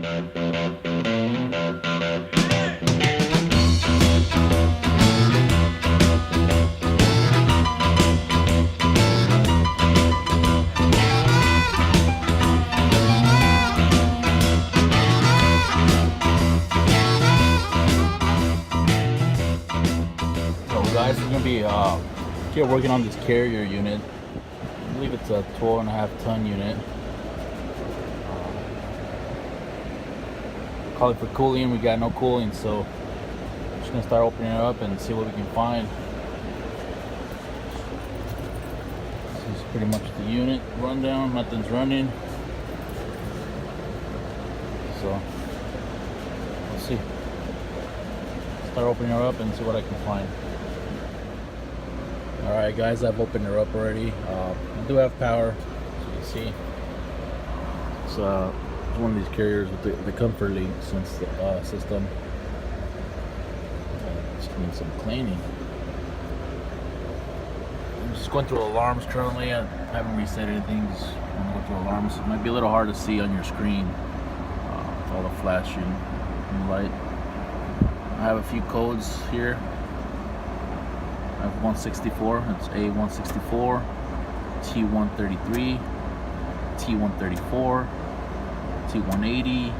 Guys, we're gonna be here working on this carrier unit. I believe it's a 12.5-ton unit. Call it for cooling. We got no cooling, so I'm just gonna start opening it up and see what we can find. This is pretty much the unit rundown. Nothing's running, so let's see. Start opening her up and see what I can find. Alright guys, I've opened her up already. I do have power, as you can see. It's one of these carriers with the Comfort Link system. Just needs some cleaning. I'm just going through alarms currently. I haven't reset anything, just want to go through alarms. It might be a little hard to see on your screen with all the flashing and light. I have a few codes here. I have 164, that's A164, T133, T134, T180,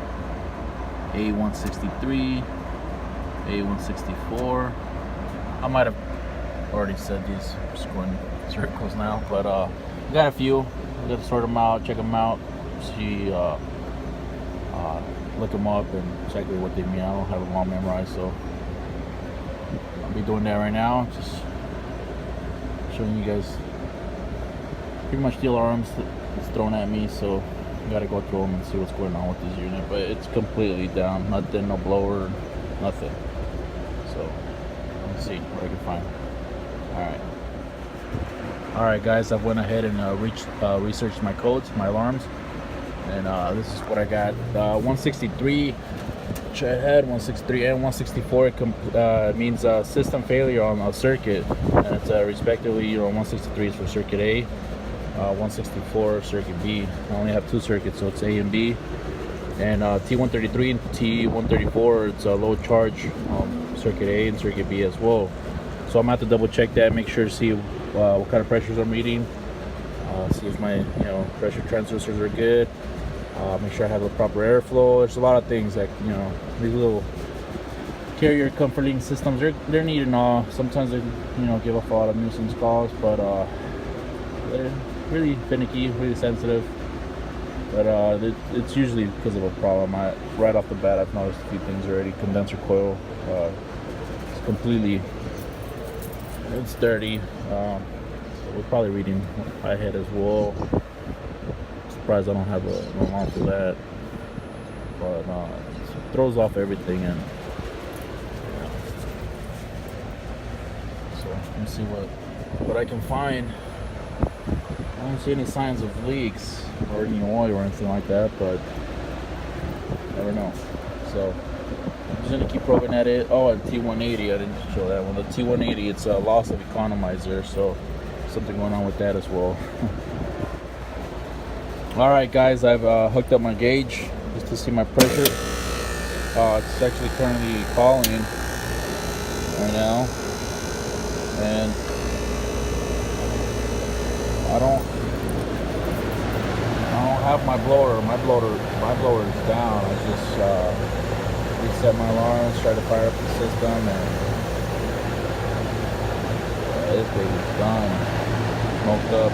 A163, A164. I might have already said these, I'm just going circles now, but got a few. I got to sort them out, check them out, see, look them up and exactly what they mean. I don't have them all memorized, so I'll be doing that right now. Just showing you guys pretty much the alarms that's thrown at me, so I gotta go through them and see what's going on with this unit. But it's completely down, nothing, no blower, nothing. So let's see what I can find. All right guys, I went ahead and researched my codes, my alarms, and this is what I got. 163, which I had 163 and 164. It means system failure on a circuit, and it's respectively, 163 is for circuit A, 164 circuit B. I only have two circuits, so it's A and B. And T133 and T134, it's a low charge circuit A and circuit B as well. So I'm gonna have to double check that, make sure to see what kind of pressures I'm reading, see if my pressure transducers are good. Make sure I have the proper airflow. There's a lot of things that these little carrier Comfort Link systems, they're neat and all. Sometimes they give off a lot of nuisance calls, but they're really finicky, really sensitive. But it's usually because of a problem. Right off the bat, I've noticed a few things already. Condenser coil, it's completely, it's dirty. So we're probably reading my head as well. Surprised I don't have an alarm for that, but it throws off everything. And so let me see what I can find. I don't see any signs of leaks or any oil or anything like that, but never know. So I'm just gonna keep probing at it. Oh, and T180, I didn't show that one. The T180, it's a loss of economizer, so something going on with that as well. Alright guys, I've hooked up my gauge just to see my pressure. It's actually currently calling right now, and I don't have my blower. My blower is down. I just reset my alarms, try to fire up the system, and this baby's done, smoked up.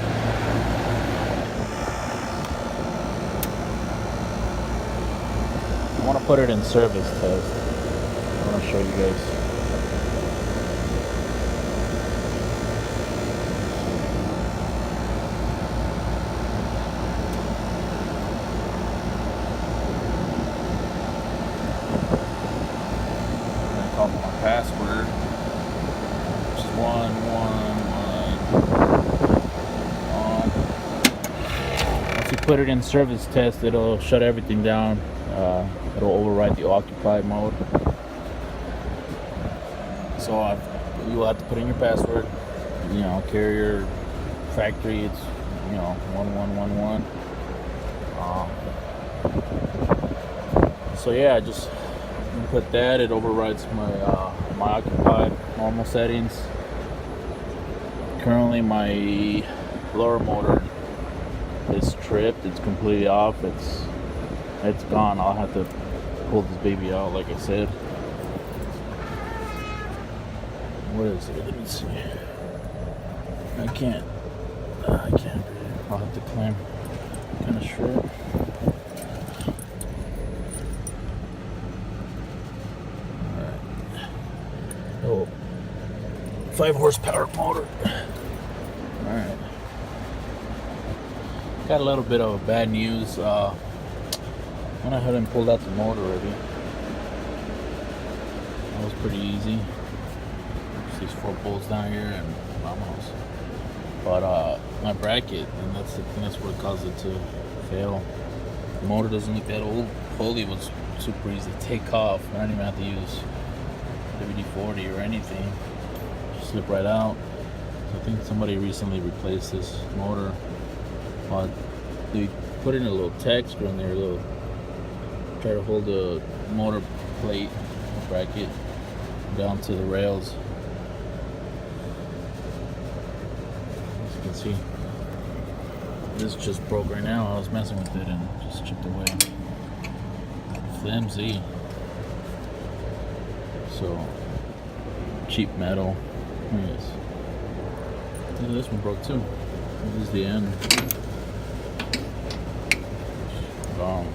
I want to put it in service test. I want to show you guys. I'm going to copy my password, which is 111 on. Once you put it in service test, it'll shut everything down. It'll override the occupied mode. So you will have to put in your password. Carrier factory, it's 1111. So yeah, I just put that. It overrides my my occupied normal settings. Currently, my blower motor is tripped. It's completely off. It's gone. I'll have to pull this baby out, like I said. What is it? Let me see. I can't. I'll have to climb. Kind of short. Oh, 5 horsepower motor. Alright. Got a little bit of bad news. Went ahead and pulled out the motor already. That was pretty easy. Just these 4 bolts down here and almost. But my bracket, and that's the thing, that's what caused it to fail. The motor doesn't look that old. Pulley was super easy to take off. I don't even have to use WD-40 or anything. Just slip right out. So I think somebody recently replaced this motor. But they put in a little tack screw in there, try to hold the motor plate bracket down to the rails. As you can see, this just broke right now. I was messing with it and it just chipped away. Flimsy. So cheap metal. Look at this. Look at this one broke too. This is the end. Gone.